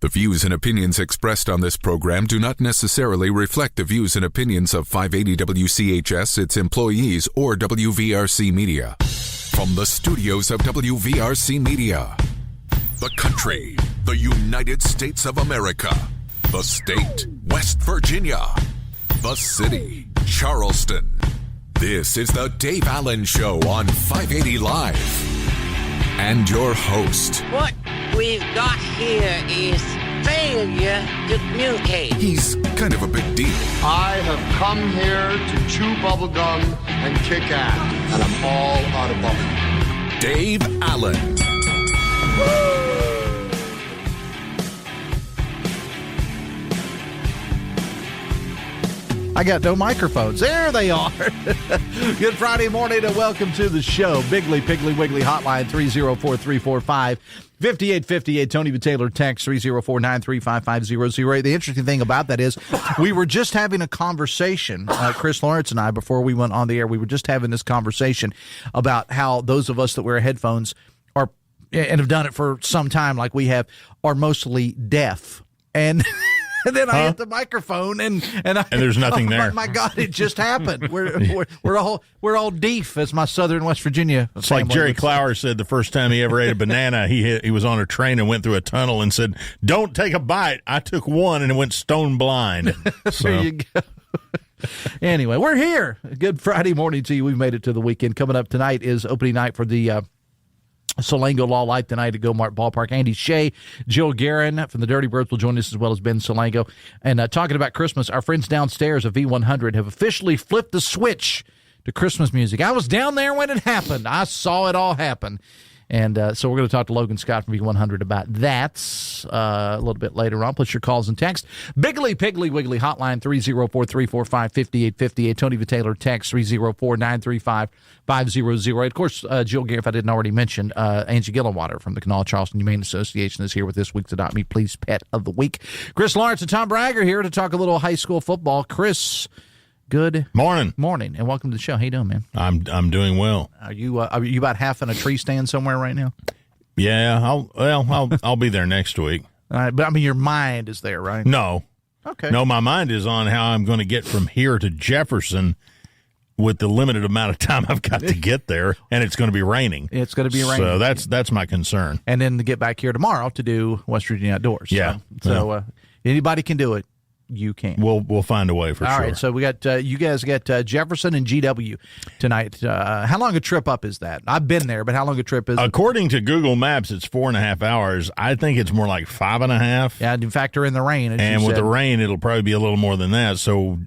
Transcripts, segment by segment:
The views and opinions expressed on this program do not necessarily reflect the views and opinions of 580 WCHS, its employees, or WVRC Media. From the studios of WVRC Media, the country, the United States of America, the state, West Virginia, the city, Charleston. This is the Dave Allen Show on 580 Live. And your host. What we've got here is failure to communicate. He's kind of a big deal. I have come here to chew bubblegum and kick ass, and I'm all out of bubblegum. Dave Allen. Woo! I got no microphones. There they are. Good Friday morning and welcome to the show. Biggly, Piggly, Wiggly hotline 304-345-5858. Tony Taylor text 304-935-5008. The interesting thing about that is we were just having a conversation, Chris Lawrence and I, before we went on the air. We were just having this conversation about how those of us that wear headphones are and have done it for some time like we have are mostly deaf. And then I hit the microphone, and there's nothing there. My God, it just happened. We're all deaf, as my Southern West Virginia. It's like Jerry Clower said the first time he ever ate a banana. He was on a train and went through a tunnel and said, "Don't take a bite." I took one and it went stone blind. So. There you go. Anyway, we're here. Good Friday morning to you. We've made it to the weekend. Coming up tonight is opening night for the Salango Law Life tonight at Gomart Ballpark. Andy Shea, Jill Gearin from the Dirty Birds will join us, as well as Ben Salango. And talking about Christmas, our friends downstairs at V100 have officially flipped the switch to Christmas music. I was down there when it happened. I saw it all happen. And so we're going to talk to Logan Scott from V100 about that a little bit later on. Plus your calls and text. Biggly, Piggly, Wiggly hotline 304-345-5858. Tony Taylor text 304-935-5008. Of course, Jill Gearin, if I didn't already mention, Angie Gillenwater from the Kanawha Charleston Humane Association is here with this week's Adopt Me Please Pet of the Week. Chris Lawrence and Tom Bragg are here to talk a little high school football. Chris, good morning, and welcome to the show. How you doing, man? I'm doing well. Are you about half in a tree stand somewhere right now? Yeah, I'll be there next week. All right, but I mean, your mind is there, right? No. Okay. No, my mind is on how I'm going to get from here to Jefferson with the limited amount of time I've got to get there, and it's going to be raining. It's going to be raining. So that's my concern. And then to get back here tomorrow to do West Virginia Outdoors. Yeah. So anybody can do it. You can. We'll find a way for sure. All right, so we got you guys got Jefferson and GW tonight. How long a trip up is that? I've been there, but how long a trip is it? According to Google Maps, it's 4.5 hours. I think it's more like 5.5. Yeah, you factor in the rain. And with the rain, it'll probably be a little more than that. So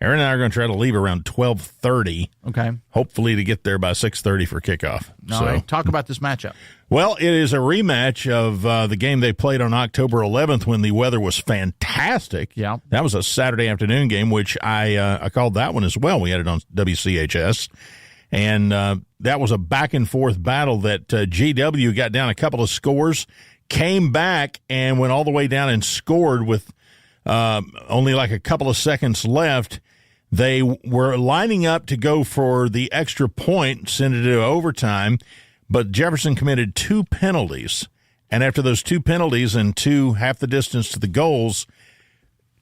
Aaron and I are going to try to leave around 12:30. Okay. Hopefully to get there by 6:30 for kickoff. All right. Talk about this matchup. Well, it is a rematch of the game they played on October 11th when the weather was fantastic. Yeah. That was a Saturday afternoon game, which I called that one as well. We had it on WCHS. And that was a back-and-forth battle that GW got down a couple of scores, came back, and went all the way down and scored with only like a couple of seconds left. They were lining up to go for the extra point, send it to overtime, but Jefferson committed 2 penalties. And after those 2 penalties and half the distance to the goals,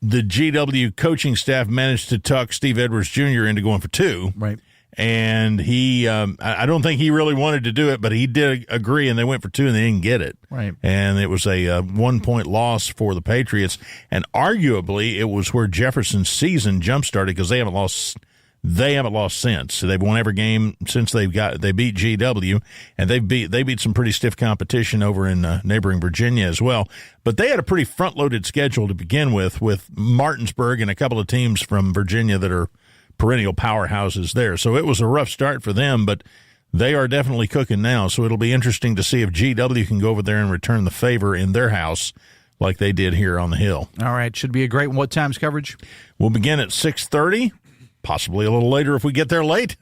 the GW coaching staff managed to tuck Steve Edwards Jr. into going for 2. Right. And he, I don't think he really wanted to do it, but he did agree, and they went for 2, and they didn't get it. Right. And it was a 1-point loss for the Patriots, and arguably it was where Jefferson's season jump-started because they haven't lost since. So they've won every game since they beat GW, and they beat some pretty stiff competition over in neighboring Virginia as well. But they had a pretty front-loaded schedule to begin with Martinsburg and a couple of teams from Virginia that are perennial powerhouses there. So it was a rough start for them, but they are definitely cooking now. So it'll be interesting to see if GW can go over there and return the favor in their house like they did here on the Hill. All right. Should be a great one. What time's coverage? We'll begin at 6:30, possibly a little later if we get there late.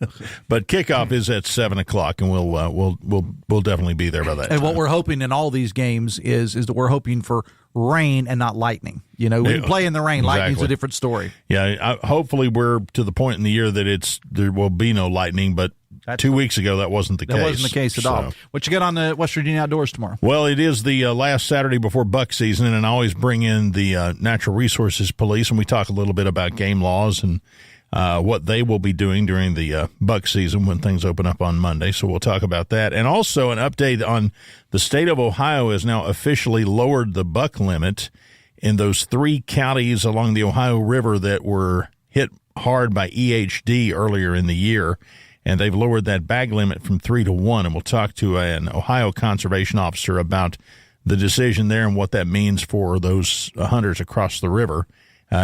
But kickoff is at 7 o'clock, and we'll definitely be there by that time. And what we're hoping in all these games is that we're hoping for rain and not lightning. You know, when you play in the rain, exactly. Lightning's a different story. Yeah, hopefully we're to the point in the year that there will be no lightning, but 2 weeks ago, that wasn't the case. That wasn't the case at all. What you got on the West Virginia Outdoors tomorrow? Well, it is the last Saturday before buck season, and I always bring in the Natural Resources Police, and we talk a little bit about game laws and what they will be doing during the buck season when things open up on Monday. So we'll talk about that. And also an update on the state of Ohio has now officially lowered the buck limit in those 3 counties along the Ohio River that were hit hard by EHD earlier in the year. And they've lowered that bag limit from 3 to 1. And we'll talk to an Ohio conservation officer about the decision there and what that means for those hunters across the river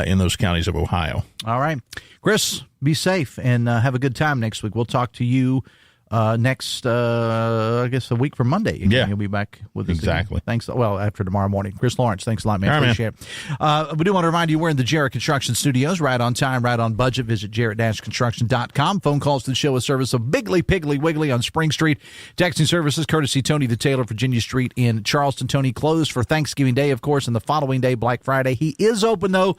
in those counties of Ohio. All right. Chris, be safe and have a good time next week. We'll talk to you next, I guess, a week from Monday. Again. Yeah. You'll be back with us. Exactly. Again. Thanks. Well, after tomorrow morning. Chris Lawrence, thanks a lot, man. All right, appreciate it. We do want to remind you we're in the Gearin Construction Studios, right on time, right on budget. Visit jarrett-construction.com. Phone calls to the show a service of Biggly Piggly Wiggly on Spring Street. Texting services courtesy Tony the Tailor, Virginia Street in Charleston. Tony closed for Thanksgiving Day, of course, and the following day, Black Friday. He is open, though,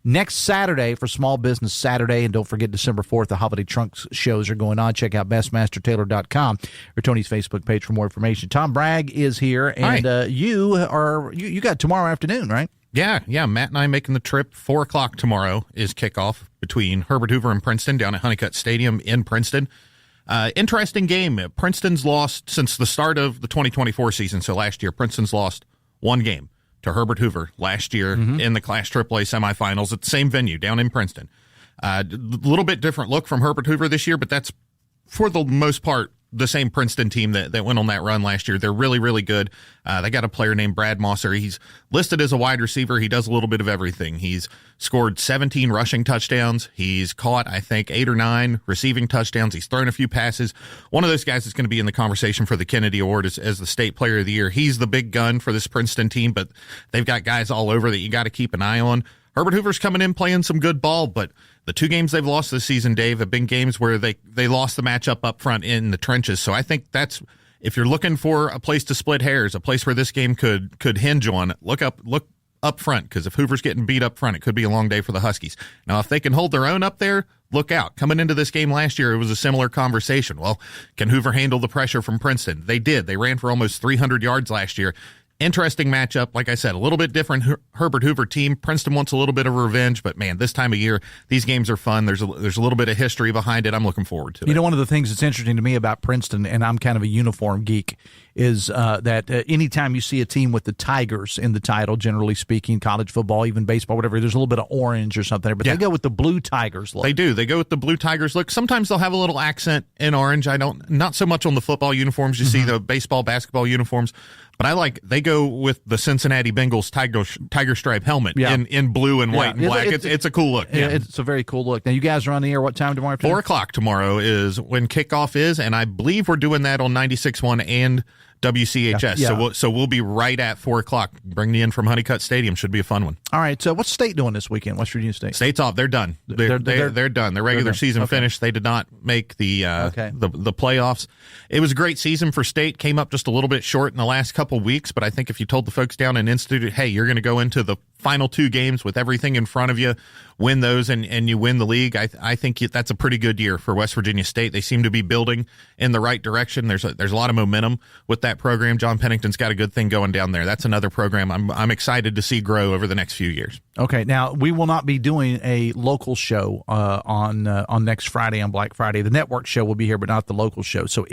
next Saturday for Small Business Saturday. And don't forget, December 4th, the holiday trunks shows are going on. Check out bestmastertailor.com or Tony's Facebook page for more information. Tom Bragg is here, and you got tomorrow afternoon, right? Yeah. Matt and I making the trip. 4 o'clock tomorrow is kickoff between Herbert Hoover and Princeton down at Honeycutt Stadium in Princeton. Interesting game. Princeton's lost since the start of the 2024 season. So last year, Princeton's lost 1 game to Herbert Hoover last year in the Class AAA semifinals at the same venue down in Princeton. A little bit different look from Herbert Hoover this year, but that's for the most part the same Princeton team that went on that run last year. They're really, really good. They got a player named Brad Mosser. He's listed as a wide receiver. He does a little bit of everything. He's scored 17 rushing touchdowns. He's caught, I think, 8 or 9 receiving touchdowns. He's thrown a few passes. One of those guys is going to be in the conversation for the Kennedy Award as the state player of the year. He's the big gun for this Princeton team, but they've got guys all over that you got to keep an eye on. Herbert Hoover's coming in playing some good ball, but the 2 games they've lost this season, Dave, have been games where they lost the matchup up front in the trenches. So I think that's, if you're looking for a place to split hairs, a place where this game could hinge on, look up front, because if Hoover's getting beat up front, it could be a long day for the Huskies. Now, if they can hold their own up there, look out. Coming into this game last year, it was a similar conversation. Well, can Hoover handle the pressure from Princeton? They did. They ran for almost 300 yards last year. Interesting matchup. Like I said, a little bit different Herbert Hoover team. Princeton wants a little bit of revenge, but man, this time of year, these games are fun. There's a little bit of history behind it. I'm looking forward to it. You know, one of the things that's interesting to me about Princeton, and I'm kind of a uniform geek, is that anytime you see a team with the Tigers in the title, generally speaking, college football, even baseball, whatever, there's a little bit of orange or something there, but they go with the blue Tigers look. They do. They go with the blue Tigers look. Sometimes they'll have a little accent in orange. Not so much on the football uniforms. You see the baseball, basketball uniforms. But they go with the Cincinnati Bengals tiger stripe helmet in blue and white and black. It's a cool look. Yeah, it's a very cool look. Now, you guys are on the air what time tomorrow afternoon? 4 o'clock tomorrow is when kickoff is, and I believe we're doing that on 96.1 and WCHS. Yeah. So we'll be right at 4 o'clock. Bring you in from Honeycutt Stadium. Should be a fun one. All right. So what's State doing this weekend? West Virginia State? State's off. They're done. They're done. Their regular season finished. They did not make the playoffs. It was a great season for State. Came up just a little bit short in the last couple weeks, but I think if you told the folks down in Institute, hey, you're going to go into the final 2 games with everything in front of you, win those, and you win the league, I think that's a pretty good year for West Virginia State. They seem to be building in the right direction. There's a lot of momentum with that program. John Pennington's got a good thing going down there. That's another program I'm excited to see grow over the next few years. Okay, now we will not be doing a local show on next Friday, on Black Friday. The network show will be here, but not the local show. So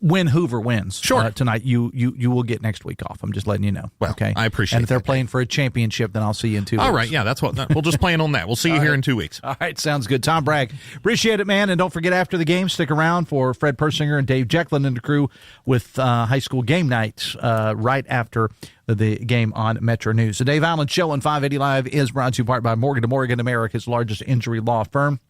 when Hoover wins tonight, you will get next week off. I'm just letting you know. Well, okay, I appreciate it. And if they're playing for a championship, then I'll see you in 2 weeks. All right, yeah, that's what we'll just plan on that. We'll see you here in 2 weeks. All right, sounds good. Tom Bragg, appreciate it, man. And don't forget, after the game, stick around for Fred Persinger and Dave Jekyll and the crew with high school game night right after the game on Metro News. The Dave Allen Show on 580 Live is brought to you part by Morgan & Morgan, America's largest injury law firm.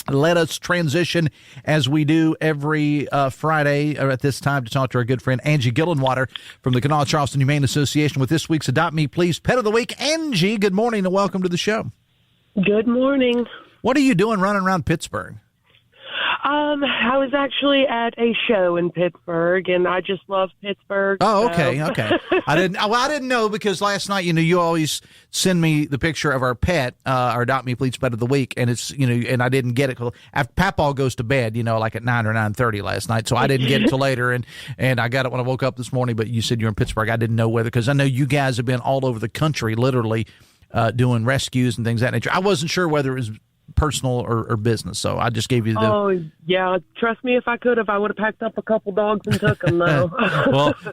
Let us transition, as we do every Friday at this time, to talk to our good friend Angie Gillenwater from the Kanawha Charleston Humane Association with this week's Adopt Me Please Pet of the Week. Angie, good morning and welcome to the show. Good morning. What are you doing running around Pittsburgh? I was actually at a show in Pittsburgh, and I just love Pittsburgh. Oh, so- okay. I didn't know because last night, you always send me the picture of our pet, our Adopt Me Please Pet of the Week, and it's, and I didn't get it. After Papaw goes to bed, like at 9 or 9:30 last night, so I didn't get it till later, and I got it when I woke up this morning, but you said you're in Pittsburgh. I didn't know whether, because I know you guys have been all over the country, literally, doing rescues and things of that nature. I wasn't sure whether it was personal or business, so I just gave you the. Oh yeah, trust me, if I would have packed up a couple dogs and took them though.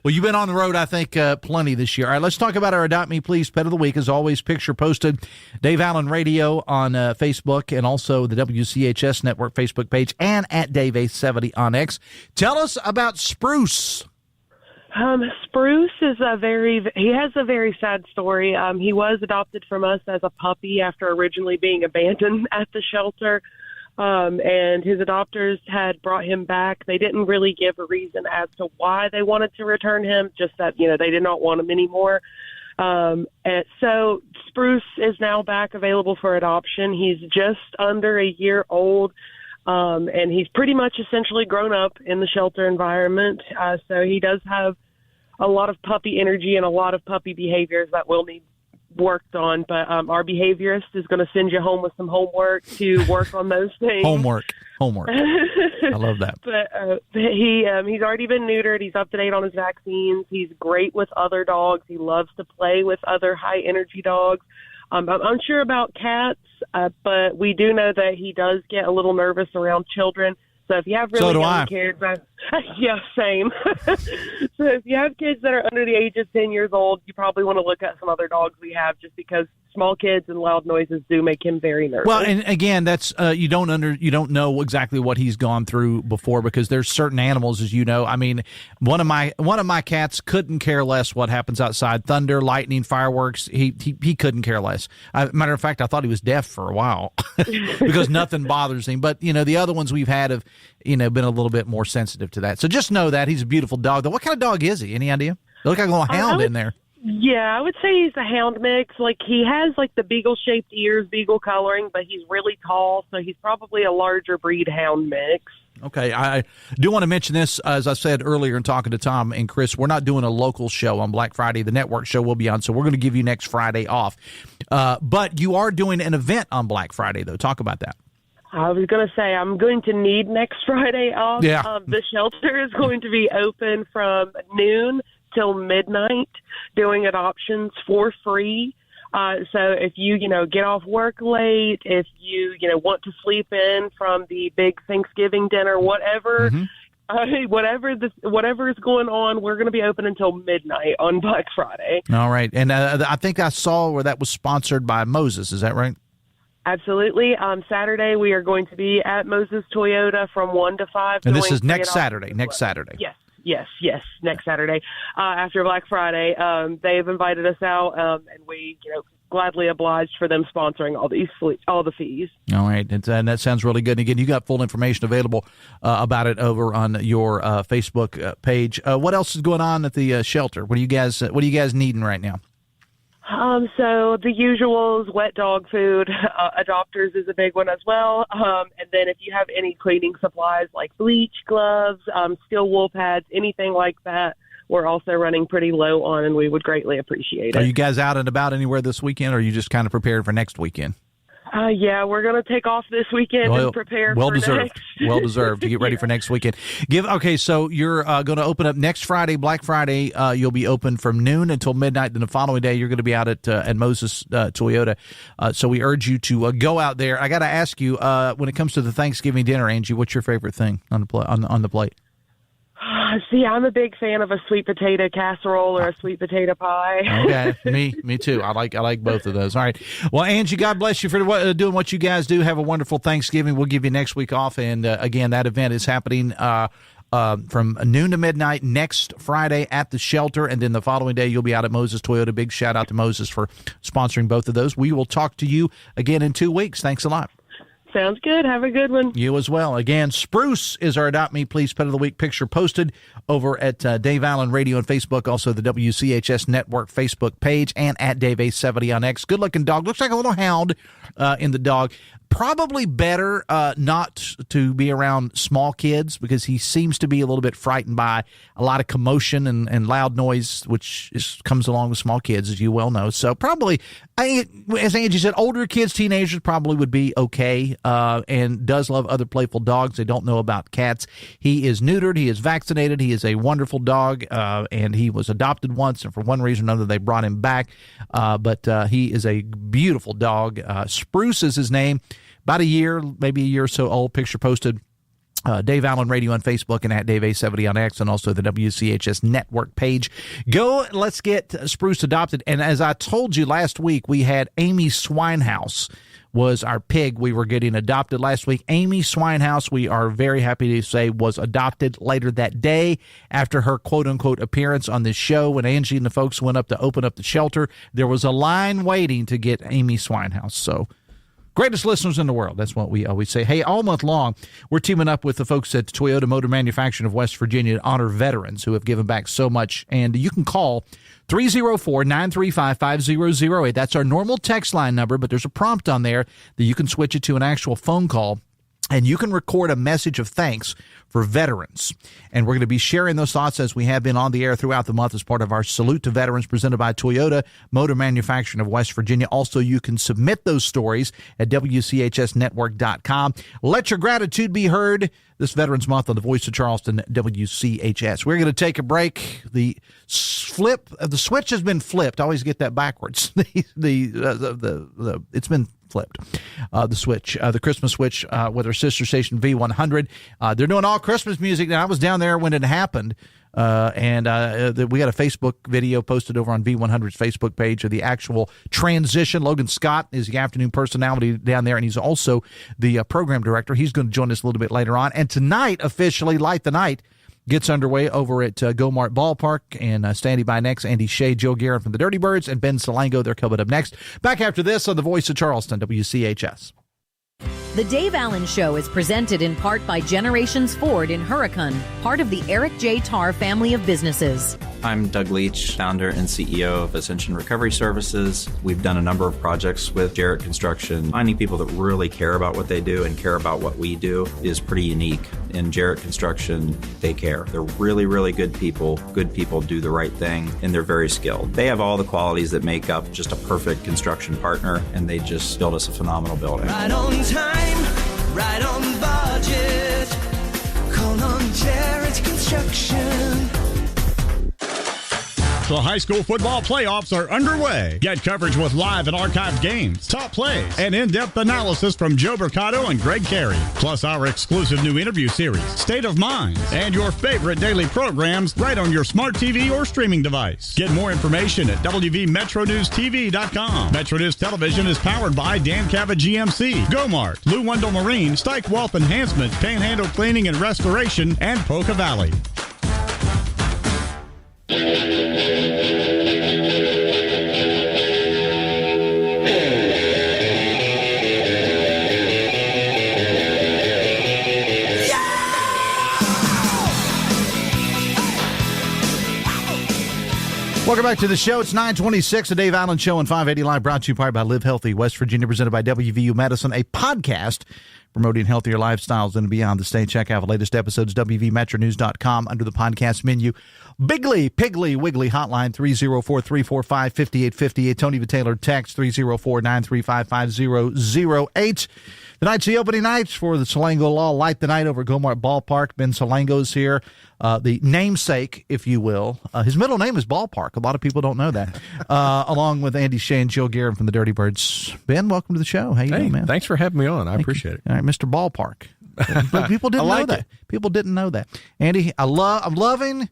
well, you've been on the road, I think, plenty this year. All right, let's talk about our Adopt Me Please Pet of the Week. As always, picture posted, Dave Allen Radio on Facebook, and also the WCHS Network Facebook page, and at Dave A70 on X. Tell us about Spruce. Spruce is he has a very sad story. He was adopted from us as a puppy after originally being abandoned at the shelter. And his adopters had brought him back. They didn't really give a reason as to why they wanted to return him, just that, they did not want him anymore. And so Spruce is now back available for adoption. He's just under a year old. And he's pretty much essentially grown up in the shelter environment. So he does have a lot of puppy energy and a lot of puppy behaviors that will need worked on. But our behaviorist is going to send you home with some homework to work on those things. Homework. I love that. But he's already been neutered. He's up to date on his vaccines. He's great with other dogs. He loves to play with other high-energy dogs. I'm unsure about cats, but we do know that he does get a little nervous around children. So if you have really young kids, yeah, same. So if you have kids that are under the age of 10 years old, you probably want to look at some other dogs we have, just because small kids and loud noises do make him very nervous. Well, and again, that's you don't know exactly what he's gone through before, because there's certain animals, as you know. I mean, one of my cats couldn't care less what happens outside. Thunder, lightning, fireworks. He couldn't care less. Matter of fact, I thought he was deaf for a while because nothing bothers him. But the other ones we've had have been a little bit more sensitive to that. So just know that he's a beautiful dog. Though, what kind of dog is he? Any idea? They look like a little hound in there. Yeah, I would say he's a hound mix. He has the beagle-shaped ears, beagle coloring, but he's really tall, so he's probably a larger breed hound mix. Okay, I do want to mention this, as I said earlier in talking to Tom and Chris, we're not doing a local show on Black Friday. The network show will be on, so we're going to give you next Friday off. But you are doing an event on Black Friday, though. Talk about that. I was going to say, I'm going to need next Friday off. Yeah. The shelter is going to be open from noon till midnight, doing adoptions for free. So if you, get off work late, if you, want to sleep in from the big Thanksgiving dinner, whatever, whatever is going on, we're going to be open until midnight on Black Friday. All right. And I think I saw where that was sponsored by Moses. Is that right? Absolutely. Saturday, we are going to be at Moses Toyota from 1 to 5. And this is next Saturday. Yes, next Saturday after Black Friday. They've invited us out, and we, gladly obliged for them sponsoring all the fees. All right, and that sounds really good. And again, you got full information available about it over on your Facebook page. What else is going on at the shelter? What are you guys needing right now? So the usuals, wet dog food, adopters is a big one as well. And then if you have any cleaning supplies like bleach, gloves, steel wool pads, anything like that, we're also running pretty low on, and we would greatly appreciate it. Are you guys out and about anywhere this weekend, or are you just kind of prepared for next weekend? Yeah, we're going to take off this weekend and prepare for next. Well deserved to get ready for next weekend. So you're going to open up next Friday, Black Friday. You'll be open from noon until midnight. Then the following day, you're going to be out at Moses Toyota. So we urge you to go out there. I got to ask you, when it comes to the Thanksgiving dinner, Angie, what's your favorite thing on the plate? See, I'm a big fan of a sweet potato casserole or a sweet potato pie. Okay, me too. I like both of those. All right. Well, Angie, God bless you for doing what you guys do. Have a wonderful Thanksgiving. We'll give you next week off. And again, that event is happening from noon to midnight next Friday at the shelter. And then the following day, you'll be out at Moses Toyota. Big shout out to Moses for sponsoring both of those. We will talk to you again in 2 weeks. Thanks a lot. Sounds good. Have a good one. You as well. Again, Spruce is our Adopt Me Please Pet of the Week picture posted over at Dave Allen Radio on Facebook, also the WCHS Network Facebook page, and at Dave A70 on X. Good-looking dog. Looks like a little hound in the dog. Probably better not to be around small kids because he seems to be a little bit frightened by a lot of commotion and loud noise, which comes along with small kids, as you well know. So probably, as Angie said, older kids, teenagers probably would be okay, and does love other playful dogs. They don't know about cats. He is neutered. He is vaccinated. He is a wonderful dog, and he was adopted once, and for one reason or another, they brought him back. But he is a beautiful dog. Spruce is his name. About a year, maybe a year or so old. Picture posted. Dave Allen Radio on Facebook and at Dave A70 on X, and also the WCHS network page. Go, let's get Spruce adopted. And as I told you last week, we had Amy Swinehouse was our pig we were getting adopted last week. Amy Swinehouse, we are very happy to say, was adopted later that day after her quote-unquote appearance on this show. When Angie and the folks went up to open up the shelter, there was a line waiting to get Amy Swinehouse. So greatest listeners in the world. That's what we always say. Hey, all month long, we're teaming up with the folks at Toyota Motor Manufacturing of West Virginia to honor veterans who have given back so much. And you can call 304-935-5008. That's our normal text line number, but there's a prompt on there that you can switch it to an actual phone call. And you can record a message of thanks for veterans. And we're going to be sharing those thoughts as we have been on the air throughout the month as part of our Salute to Veterans presented by Toyota Motor Manufacturing of West Virginia. Also, you can submit those stories at WCHSnetwork.com. Let your gratitude be heard this Veterans Month on the Voice of Charleston, WCHS. We're going to take a break. The switch has been flipped. I always get that backwards. It's been flipped. The switch, the Christmas switch with our sister station V100. They're doing all Christmas music. Now, I was down there when it happened, and we got a Facebook video posted over on V100's Facebook page of the actual transition. Logan Scott is the afternoon personality down there, and he's also the program director. He's going to join us a little bit later on. And tonight, officially, Light the Night gets underway over at Go-Mart Ballpark, and standing by next, Andy Shea, Joe Gearin from the Dirty Birds, and Ben Salango. They're coming up next. Back after this on the Voice of Charleston, WCHS. The Dave Allen Show is presented in part by Generations Ford in Huracan, part of the Eric J. Tarr family of businesses. I'm Doug Leach, founder and CEO of Ascension Recovery Services. We've done a number of projects with Jarrett Construction. Finding people that really care about what they do and care about what we do is pretty unique. In Jarrett Construction, they care. They're really, really good people. Good people do the right thing, and they're very skilled. They have all the qualities that make up just a perfect construction partner, and they just build us a phenomenal building. Right on time, right on budget. Call on Jarrett Construction. The high school football playoffs are underway. Get coverage with live and archived games, top plays, and in-depth analysis from Joe Mercado and Greg Carey. Plus our exclusive new interview series, State of Minds, and your favorite daily programs right on your smart TV or streaming device. Get more information at WVMetroNewsTV.com. Metro News Television is powered by Dan Cava GMC, Go-Mart, Lou Wendell Marine, Stike Wealth Enhancement, Panhandle Cleaning and Restoration, and Polka Valley. Welcome back to the show. It's 9:26, the Dave Allen Show on 580 Live, brought to you by Live Healthy, West Virginia, presented by WVU Medicine, a podcast promoting healthier lifestyles and beyond the state. Check out the latest episodes, WVMetroNews.com, under the podcast menu. Bigly, Piggly, Wiggly hotline, 304-345-5858. Tony Taylor text, 304-935-5008. Tonight's the opening night for the Salango Law Light the Night over Go-Mart Ballpark. Ben Salango's here, the namesake, if you will. His middle name is Ballpark. A lot of people don't know that. Along with Andy Shea and Jill Gearin from the Dirty Birds. Ben, welcome to the show. How you doing, man? Thanks for having me on. I appreciate it. All right, Mr. Ballpark. But people didn't know that. People didn't know that. Andy, I'm loving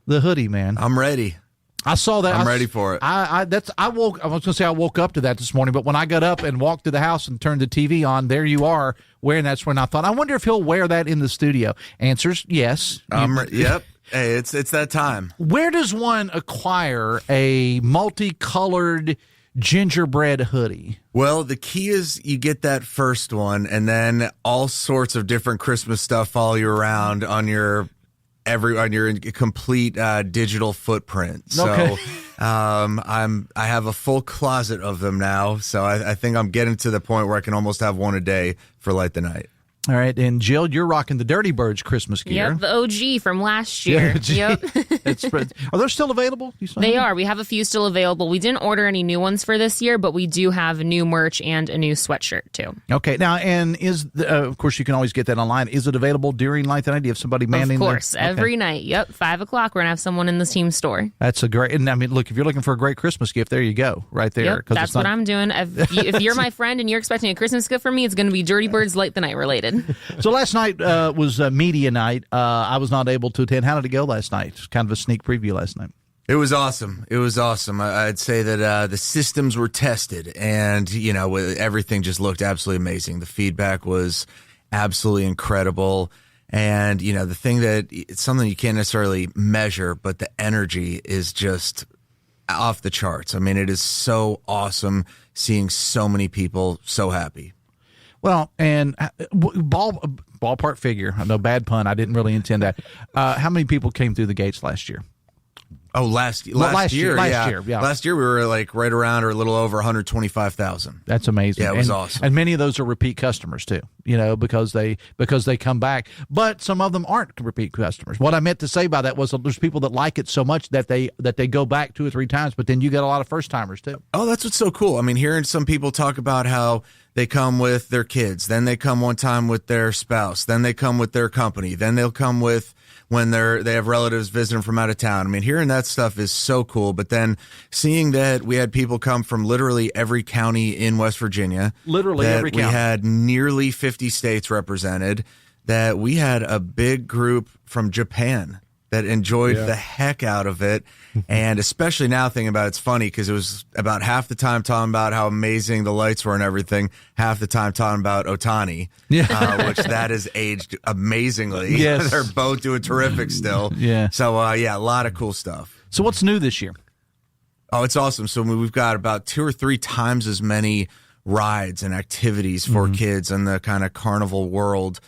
the hoodie, man. I'm ready. I saw that. I'm ready for it. I was going to say I woke up to that this morning, but when I got up and walked to the house and turned the TV on, there you are wearing that. When I thought, I wonder if he'll wear that in the studio. Answers, yes. Yep. Hey, it's that time. Where does one acquire a multicolored gingerbread hoodie? Well, the key is you get that first one, and then all sorts of different Christmas stuff follow you around on your complete digital footprint. So I have a full closet of them now, so I think I'm getting to the point where I can almost have one a day for Light the Night. All right, and Jill, you're rocking the Dirty Birds Christmas gear. Yep, the OG from last year. Yep. Are those still available? They are. We have a few still available. We didn't order any new ones for this year, but we do have new merch and a new sweatshirt, too. Okay, now, and of course, you can always get that online. Is it available during Light the Night? Do you have somebody manning? Of course, every night. Yep, 5 o'clock, we're going to have someone in the team store. That's a great, and I mean, look, if you're looking for a great Christmas gift, there you go, right there. Yep, that's what I'm doing. If you're my friend and you're expecting a Christmas gift from me, it's going to be Dirty Birds Light the Night related. So last night was media night. I was not able to attend. How did it go last night? Kind of a sneak preview last night. It was awesome. I'd say that the systems were tested, and everything just looked absolutely amazing. The feedback was absolutely incredible, and the thing that it's something you can't necessarily measure, but the energy is just off the charts. I mean, it is so awesome seeing so many people so happy. Well, and ballpark figure. I know, bad pun. I didn't really intend that. How many people came through the gates last year? Oh, last year. Last year, yeah. Last year we were like right around or a little over 125,000. That's amazing. Yeah, it was awesome. And many of those are repeat customers too, because they come back. But some of them aren't repeat customers. What I meant to say by that was there's people that like it so much that they go back 2 or 3 times, but then you get a lot of first timers too. Oh, that's what's so cool. I mean, hearing some people talk about how they come with their kids, then they come one time with their spouse, then they come with their company, then they'll come with when they have relatives visiting from out of town. I mean, hearing that stuff is so cool. But then seeing that we had people come from literally every county in West Virginia. Literally every county. We had nearly 50 states represented, that we had a big group from Japan that enjoyed the heck out of it. And especially now thinking about it, it's funny because it was about half the time talking about how amazing the lights were and everything, half the time talking about Otani, which that has aged amazingly. Yes. They're both doing terrific still. Yeah. So, a lot of cool stuff. So what's new this year? Oh, it's awesome. So we've got about 2 or 3 times as many rides and activities for kids in the kind of carnival world.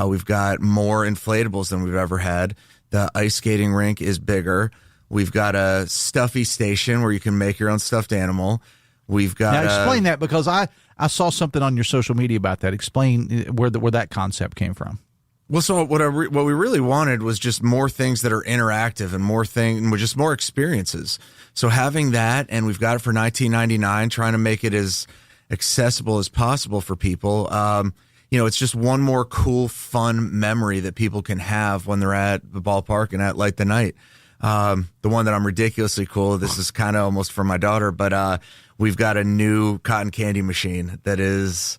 We've got more inflatables than we've ever had. The ice skating rink is bigger. We've got a stuffy station where you can make your own stuffed animal. We've got now explain that, because I saw something on your social media about that. Explain where that concept came from. Well, so what we really wanted was just more things that are interactive and just more experiences. So having that, and we've got it for $19.99, trying to make it as accessible as possible for people. It's just one more cool, fun memory that people can have when they're at the ballpark and at Light the Night. The one that I'm ridiculously cool, this is kind of almost for my daughter, but we've got a new cotton candy machine that is...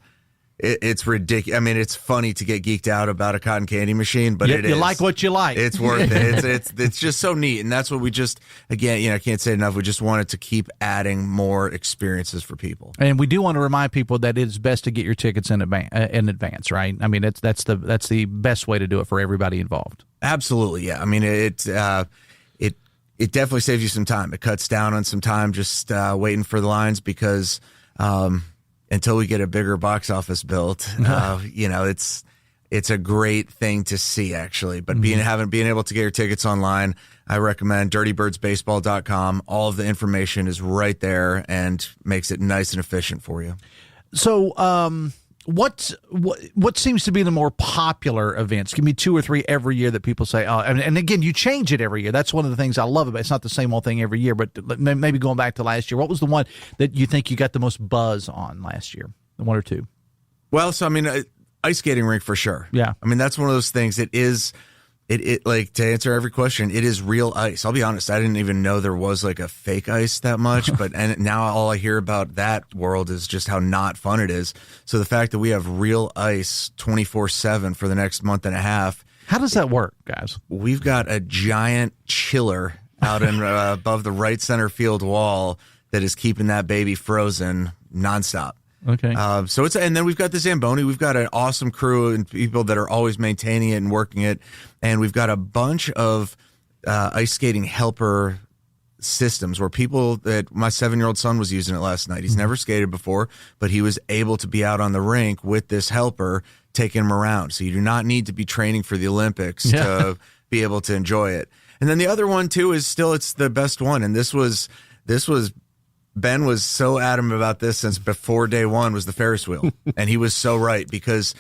It's ridiculous. I mean, it's funny to get geeked out about a cotton candy machine, but you like what you like. It's worth it. It's just so neat, and that's what we just, again, I can't say enough. We just wanted to keep adding more experiences for people. And we do want to remind people that it's best to get your tickets in advance, right? I mean, that's the best way to do it for everybody involved. Absolutely, yeah. I mean, it definitely saves you some time. It cuts down on some time just waiting for the lines because. Until we get a bigger box office built, it's a great thing to see, actually. But being able to get your tickets online, I recommend dirtybirdsbaseball.com. All of the information is right there and makes it nice and efficient for you. So, what seems to be the more popular events? Give me 2 or 3 every year that people say, oh, and again, you change it every year. That's one of the things I love about it. It's not the same old thing every year, but maybe going back to last year, what was the one that you think you got the most buzz on last year? 1 or 2? Well, so I mean, ice skating rink for sure. Yeah. I mean, that's one of those things. It like, to answer every question, it is real ice. I'll be honest, I didn't even know there was like a fake ice that much, and now all I hear about that world is just how not fun it is. So the fact that we have real ice 24/7 for the next month and a half. How does that work, guys? We've got a giant chiller out in above the right center field wall that is keeping that baby frozen nonstop. Okay. And then we've got the Zamboni. We've got an awesome crew and people that are always maintaining it and working it. And we've got a bunch of ice skating helper systems where people that my 7-year-old son was using it last night. He's never skated before, but he was able to be out on the rink with this helper taking him around. So you do not need to be training for the Olympics to be able to enjoy it. And then the other one too is still, it's the best one. And this was Ben was so adamant about this since before day one was the Ferris wheel. And he was so right, because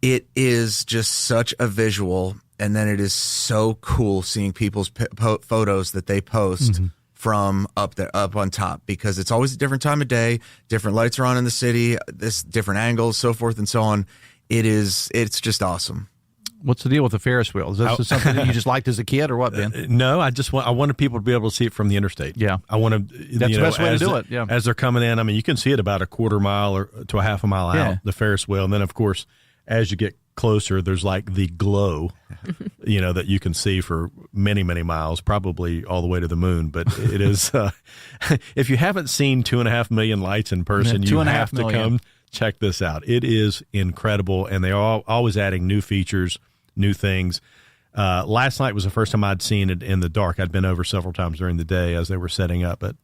it is just such a visual. And then it is so cool seeing people's photos that they post from up on top, because it's always a different time of day, different lights are on in the city, different angles, so forth and so on. It's just awesome. What's the deal with the Ferris wheel? Is this something that you just liked as a kid, or what, Ben? No, I wanted people to be able to see it from the interstate. Yeah, I want to. That's the best way to do it. Yeah, as they're coming in, I mean, you can see it about a quarter mile or to a half a mile out, the Ferris wheel, and then of course, as you get closer, there's like the glow, that you can see for many, many miles, probably all the way to the moon. But it is, if you haven't seen 2.5 million lights in person, you have to come check this out. It is incredible, and they are always adding new features, new things. Last night was the first time I'd seen it in the dark. I'd been over several times during the day as they were setting up, but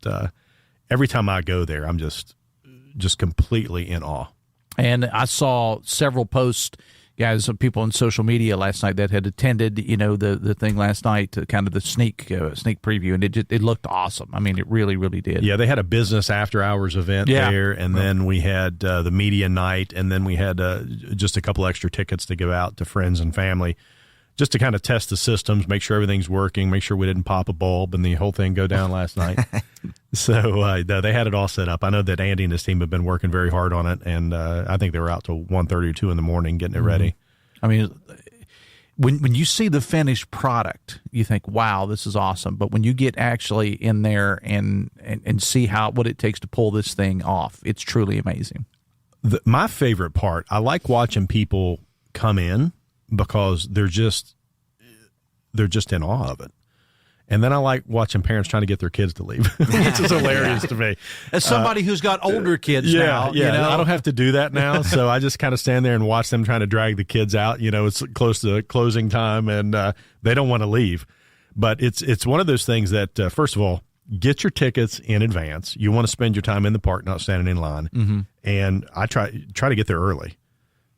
every time I go there, I'm just completely in awe. And I saw several posts, guys, of people on social media last night that had attended, the thing last night, kind of the sneak preview, and it looked awesome. I mean, it really, really did. Yeah, they had a business after hours event there, and then we had the media night, and then we had just a couple extra tickets to give out to friends and family, just to kind of test the systems, make sure everything's working, make sure we didn't pop a bulb and the whole thing go down last night. So they had it all set up. I know that Andy and his team have been working very hard on it, and I think they were out till 1:30 or 2 in the morning getting it ready. I mean, when you see the finished product, you think, wow, this is awesome. But when you get actually in there and see what it takes to pull this thing off, it's truly amazing. My favorite part, I like watching people come in, because they're just in awe of it. And then I like watching parents trying to get their kids to leave, which is hilarious to me. As somebody who's got older kids now. Yeah, I don't have to do that now, so I just kind of stand there and watch them trying to drag the kids out. It's close to closing time, and they don't want to leave. But it's one of those things that, first of all, get your tickets in advance. You want to spend your time in the park, not standing in line. And I try to get there early.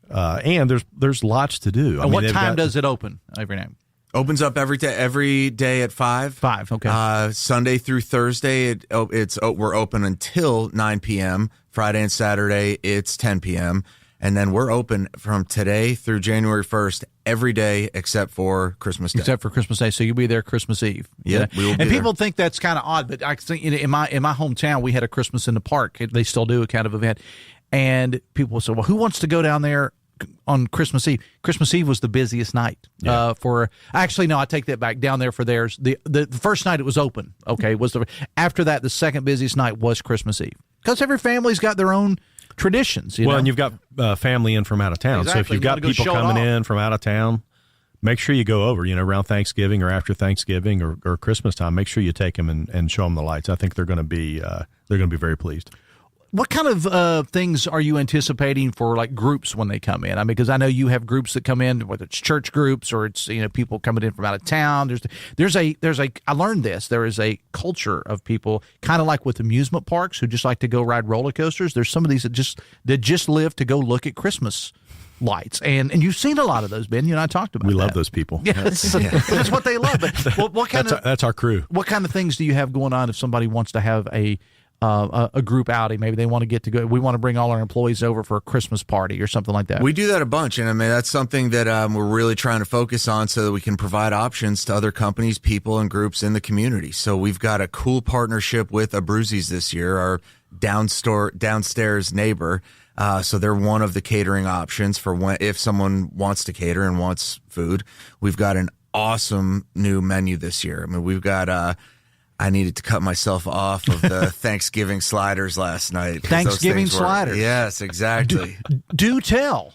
And there's lots to do. And what time does it open every night? Opens up every day at 5. 5, okay. Sunday through Thursday, we're open until 9 p.m. Friday and Saturday, it's 10 p.m. And then we're open from today through January 1st every day except for Christmas Day. Except for Christmas Day, so you'll be there Christmas Eve. Yeah, we will be. And people think that's kind of odd, but I think in my hometown we had a Christmas in the park. They still do a kind of event, and people will say, "Well, who wants to go down there on Christmas Eve?" Christmas Eve was the busiest night. Actually, no, I take that back. Down there for theirs, the first night it was open. Okay, after that the second busiest night was Christmas Eve, because every family's got their own traditions. And you've got family in from out of town. Exactly. So if you've got people coming in from out of town, make sure you go over. Around Thanksgiving or after Thanksgiving or Christmas time. Make sure you take them and show them the lights. I think they're going to be very pleased. What kind of things are you anticipating for like groups when they come in? I mean, because I know you have groups that come in, whether it's church groups or it's people coming in from out of town. I learned this. There is a culture of people kind of like with amusement parks who just like to go ride roller coasters. There's some of these that just live to go look at Christmas lights, and you've seen a lot of those, Ben. You and I talked about. We love those people. Yes, that's what they love. But what kind that's our crew. What kind of things do you have going on if somebody wants to have a group outing? Maybe they want to get to go. We want to bring all our employees over for a Christmas party or something like that. We do that a bunch, and I mean that's something that we're really trying to focus on so that we can provide options to other companies, people, and groups in the community. So we've got a cool partnership with Abruzzi's this year, our downstairs neighbor. So they're one of the catering options for if someone wants to cater and wants food. We've got an awesome new menu this year. I mean, we've got. I needed to cut myself off of the Thanksgiving sliders last night. Thanksgiving sliders. Yes, exactly. Do tell.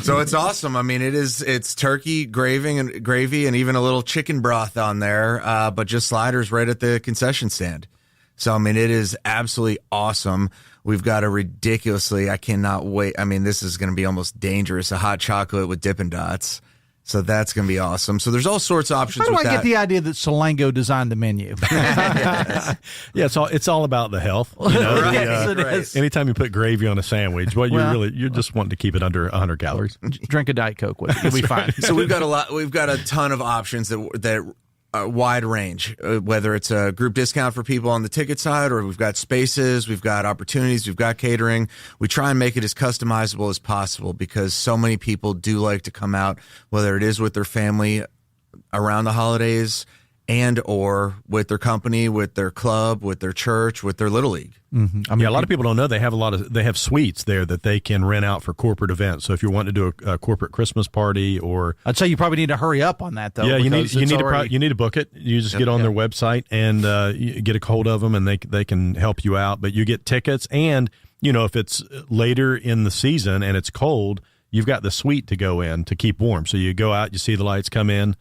So it's awesome. I mean, it's turkey, gravy, and even a little chicken broth on there, but just sliders right at the concession stand. So, I mean, it is absolutely awesome. We've got I cannot wait. I mean, this is going to be almost dangerous, a hot chocolate with Dippin' Dots. So that's going to be awesome. So there's all sorts of options. How do I get the idea that Salango designed the menu? Yeah, it's all about the health. Right. Anytime you put gravy on a sandwich, you're just wanting to keep it under 100 calories. Drink a Diet Coke with it. You'll be fine. So we've got a ton of options that a wide range, whether it's a group discount for people on the ticket side, or we've got spaces, we've got opportunities, we've got catering. We try and make it as customizable as possible because so many people do like to come out, whether it is with their family around the holidays and or with their company, with their club, with their church, with their little league. Mm-hmm. I mean, a lot of people don't know they have suites there that they can rent out for corporate events. So if you want to do a corporate Christmas party, or I'd say you probably need to hurry up on that though. Yeah, you need to book it. You just get on their website and you get a hold of them, and they can help you out. But you get tickets, and if it's later in the season and it's cold, you've got the suite to go in to keep warm. So you go out, you see the lights come in.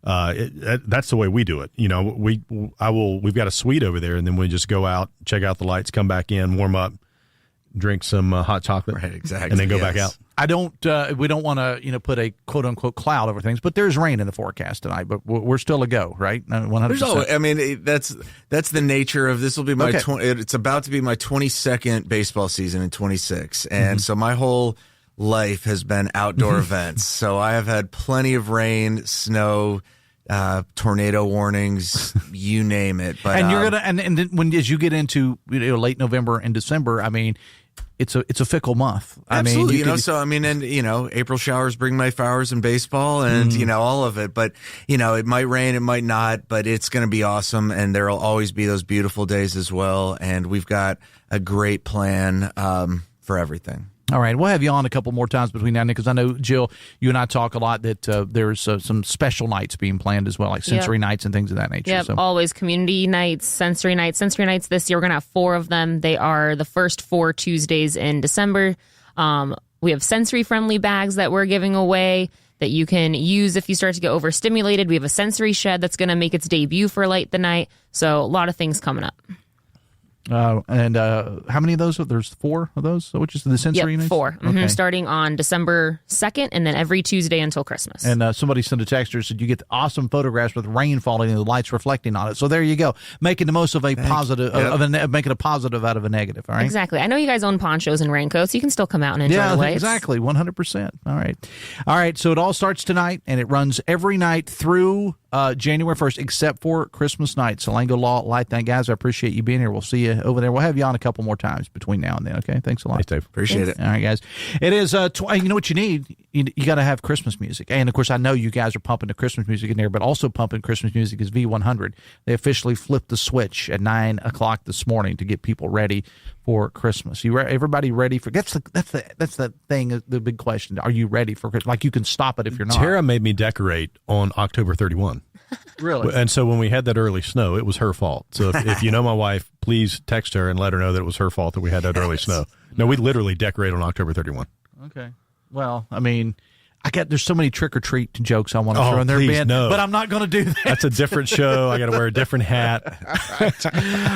That's the way we do it. We've got a suite over there, and then we just go out, check out the lights, come back in, warm up, drink some hot chocolate, right? Exactly, and then go back out. We don't want to put a quote unquote cloud over things, but there's rain in the forecast tonight. But we're still a go, right? 100%. I mean, that's the nature of this. Will be my it's about to be my 22nd baseball season in 26, and so my whole life has been outdoor events. So I have had plenty of rain, snow, tornado warnings, you name it. But and you're gonna and then as you get into late November and December, I mean, it's a fickle month. Absolutely, I mean, and April showers bring May flowers in baseball, and all of it. But it might rain, it might not, but it's going to be awesome, and there'll always be those beautiful days as well. And we've got a great plan for everything. All right, we'll have you on a couple more times between now and then, because I know, Jill, you and I talk a lot that there's some special nights being planned as well, like sensory nights and things of that nature. Yep, always community nights, sensory nights. Sensory nights this year, we're going to have 4 of them. They are the first 4 Tuesdays in December. We have sensory-friendly bags that we're giving away that you can use if you start to get overstimulated. We have a sensory shed that's going to make its debut for Light the Night. So a lot of things coming up. And how many of those? There's 4 of those, which is the sensory nights? 4. Okay. Starting on December 2nd, and then every Tuesday until Christmas. And somebody sent a text and said you get awesome photographs with rain falling and the lights reflecting on it. So there you go, making the most of a positive, making a positive out of a negative. All right, exactly. I know you guys own ponchos and raincoats. You can still come out and enjoy the lights. Exactly, 100%. All right. So it all starts tonight, and it runs every night through January 1st, except for Christmas night. Salango Law Light Night, guys. I appreciate you being here. We'll see you over there. We'll have you on a couple more times between now and then. Okay, thanks a lot. Thanks, Dave. Appreciate it. All right, guys. It is. You know what you need? You got to have Christmas music, and of course, I know you guys are pumping the Christmas music in there, but also pumping Christmas music is V100. They officially flipped the switch at 9:00 this morning to get people ready for Christmas. Everybody ready for? That's the thing. The big question: are you ready for Christmas? Like, you can stop it if you're not. Tara made me decorate on October 31. Really? And so when we had that early snow, it was her fault. So if you know my wife, please text her and let her know that it was her fault that we had that early snow. No, we literally decorate on October 31. Okay. Well, I mean, there's so many trick or treat jokes I want to throw in there, Ben, but I'm not going to do that. That's a different show. I got to wear a different hat.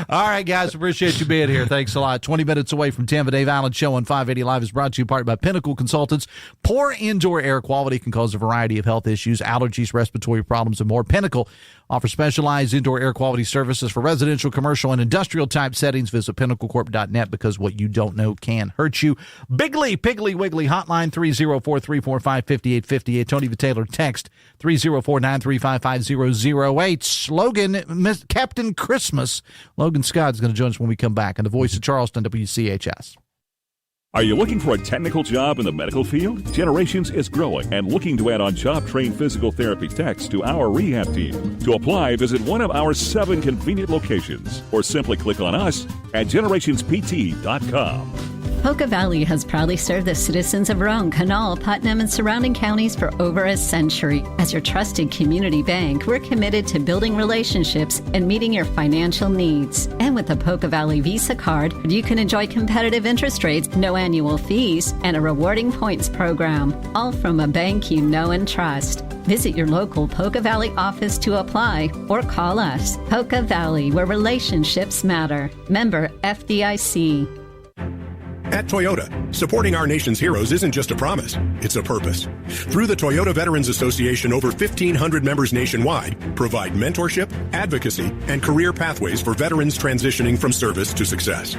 All right, guys, appreciate you being here. Thanks a lot. 20 minutes away from 10, the Dave Allen Show on 580 Live is brought to you partly by Pinnacle Consultants. Poor indoor air quality can cause a variety of health issues, allergies, respiratory problems, and more. Pinnacle offers specialized indoor air quality services for residential, commercial, and industrial type settings. Visit pinnaclecorp.net, because what you don't know can hurt you. Bigly, Piggly Wiggly hotline 304-345-5858. Tony the Taylor text 304-935-5008. Logan, Captain Christmas. Logan Scott is going to join us when we come back. And the voice of Charleston, WCHS. Are you looking for a technical job in the medical field? Generations is growing and looking to add on job-trained physical therapy techs to our rehab team. To apply, visit one of our 7 convenient locations or simply click on us at generationspt.com. Poca Valley has proudly served the citizens of Roane, Kanawha, Putnam, and surrounding counties for over a century. As your trusted community bank, we're committed to building relationships and meeting your financial needs. And with the Poca Valley Visa card, you can enjoy competitive interest rates, no annual fees, and a rewarding points program, all from a bank you know and trust. Visit your local Poca Valley office to apply or call us. Poca Valley, where relationships matter. Member FDIC. At Toyota, supporting our nation's heroes isn't just a promise, it's a purpose. Through the Toyota Veterans Association, over 1,500 members nationwide provide mentorship, advocacy, and career pathways for veterans transitioning from service to success.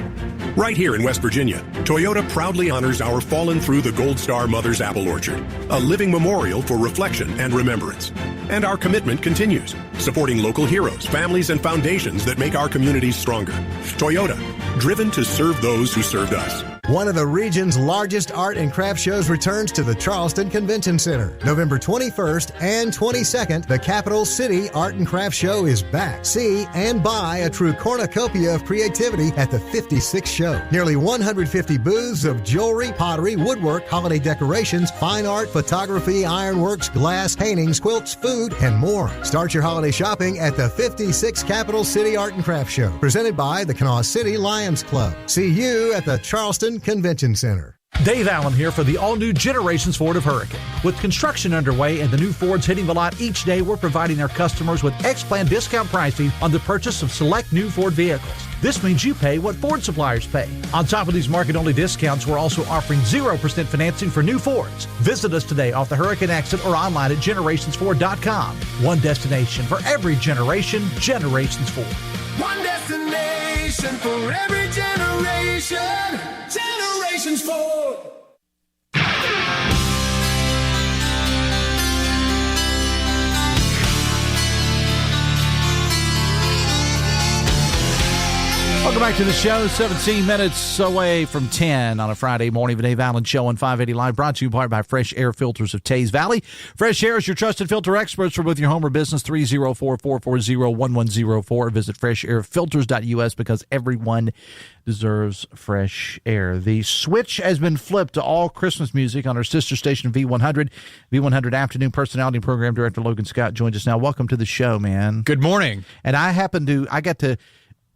Right here in West Virginia, Toyota proudly honors our fallen through the Gold Star Mother's Apple Orchard, a living memorial for reflection and remembrance. And our commitment continues, supporting local heroes, families, and foundations that make our communities stronger. Toyota, driven to serve those who served us. One of the region's largest art and craft shows returns to the Charleston Convention Center. November 21st and 22nd, the Capital City Art and Craft Show is back. See and buy a true cornucopia of creativity at the 56th show. Nearly 150 booths of jewelry, pottery, woodwork, holiday decorations, fine art, photography, ironworks, glass, paintings, quilts, food, and more. Start your holiday shopping at the 56th Capital City Art and Craft Show, presented by the Kanawha City Lions Club. See you at the Charleston Convention Center. Dave Allen here for the all-new Generations Ford of Hurricane. With construction underway and the new Fords hitting the lot each day, we're providing our customers with X-Plan discount pricing on the purchase of select new Ford vehicles. This means you pay what Ford suppliers pay. On top of these market-only discounts, we're also offering 0% financing for new Fords. Visit us today off the Hurricane exit or online at generationsford.com. One destination for every generation, Generations Ford. One destination for every generation. Generations Ford. Welcome back to the show. 17 minutes away from 10 on a Friday morning. The Dave Allen Show on 580 Live, brought to you by Fresh Air Filters of Tays Valley. Fresh Air is your trusted filter experts for both your home or business. 304-440-1104. Visit freshairfilters.us because everyone deserves fresh air. The switch has been flipped to all Christmas music on our sister station V100. V100 Afternoon Personality Program Director Logan Scott joins us now. Welcome to the show, man. Good morning. And I got to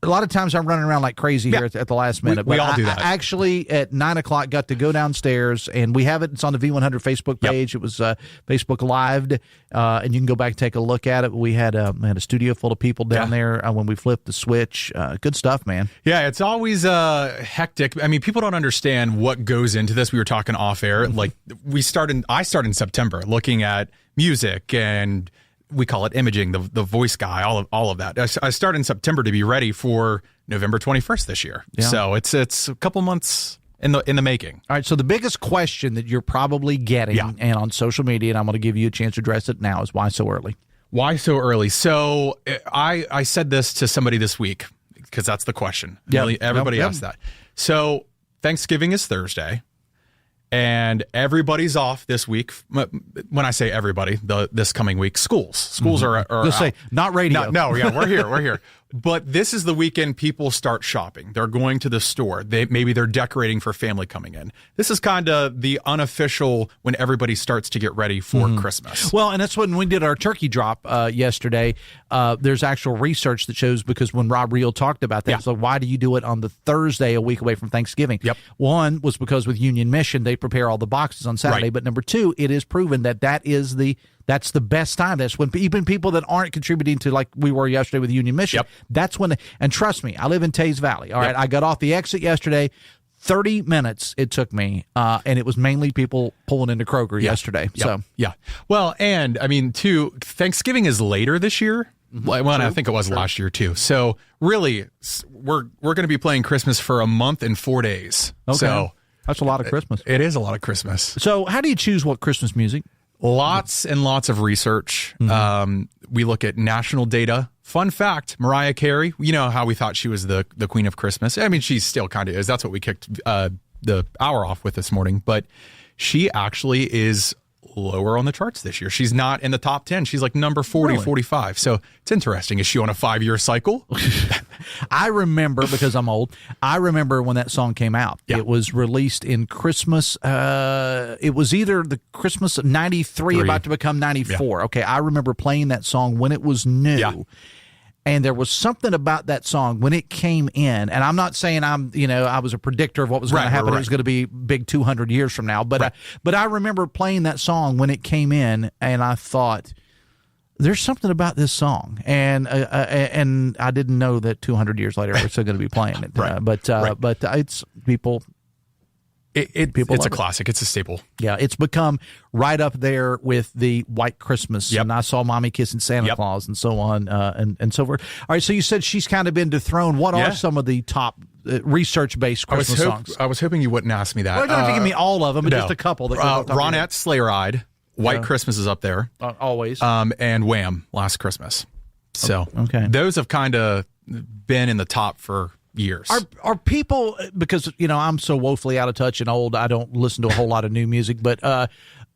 a lot of times I'm running around like crazy here at the last minute. We all do that. I actually, at 9 o'clock, got to go downstairs, and we have it. It's on the V100 Facebook page. It was Facebook Lived, and you can go back and take a look at it. We had a studio full of people down there when we flipped the switch. Good stuff, man. Yeah, it's always hectic. I mean, people don't understand what goes into this. We were talking off air. Like I start in September looking at music and we call it imaging, the voice guy, all of that. I start in September to be ready for November 21st this year. Yeah. So it's a couple months in the making. All right. So the biggest question that you're probably getting and on social media, and I'm going to give you a chance to address it now, is why so early? Why so early? So I said this to somebody this week because that's the question. Yep. Everybody asks that. So Thanksgiving is Thursday. And everybody's off this week. When I say everybody, this coming week, schools are Just say, not radio. No, yeah, we're here. But this is the weekend people start shopping. They're going to the store. Maybe they're decorating for family coming in. This is kind of the unofficial when everybody starts to get ready for Christmas. Well, and that's when we did our turkey drop yesterday. There's actual research that shows, because when Rob Reel talked about that, so why do you do it on the Thursday a week away from Thanksgiving? Yep. One was because with Union Mission, they prepare all the boxes on Saturday. Right. But number two, it is proven that's the best time. That's when even people that aren't contributing to, like we were yesterday with Union Mission, that's when, and trust me, I live in Tays Valley. All right. I got off the exit yesterday, 30 minutes it took me, and it was mainly people pulling into Kroger yesterday. So Well, and I mean, too, Thanksgiving is later this year. Well, I think it was last year too. So really, we're going to be playing Christmas for a month and 4 days. Okay. So that's a lot of Christmas. It is a lot of Christmas. So how do you choose what Christmas music? Lots and lots of research. We look at national data. Fun fact, Mariah Carey, you know how we thought she was the queen of Christmas. I mean, she still kind of is. That's what we kicked the hour off with this morning. But she actually is lower on the charts this year. She's not in the top 10. She's like number 40, 45. So it's interesting. Is she on a 5-year cycle? I remember, because I'm old, I remember when that song came out. Yeah. It was released in Christmas. It was either the Christmas of 93, about to become 94. Yeah. Okay, I remember playing that song when it was new. Yeah. And there was something about that song when it came in, and I'm not saying I was a predictor of what was going to happen. It was going to be big 200 years from now. But I remember playing that song when it came in, and I thought, there's something about this song, and I didn't know that 200 years later we're still going to be playing it. But it's people. It's a classic. It's a staple. Yeah, it's become right up there with the White Christmas. Yep. And I Saw Mommy Kissing Santa Claus and so on and so forth. All right, so you said she's kind of been dethroned. What are some of the top research-based Christmas songs? I was hoping you wouldn't ask me that. Well, you don't have to give me all of them, but just a couple. Ronettes, Sleigh Ride. White Christmas is up there. Always. And Wham! Last Christmas. So those have kind of been in the top for years. Are people, because I'm so woefully out of touch and old, I don't listen to a whole lot of new music, but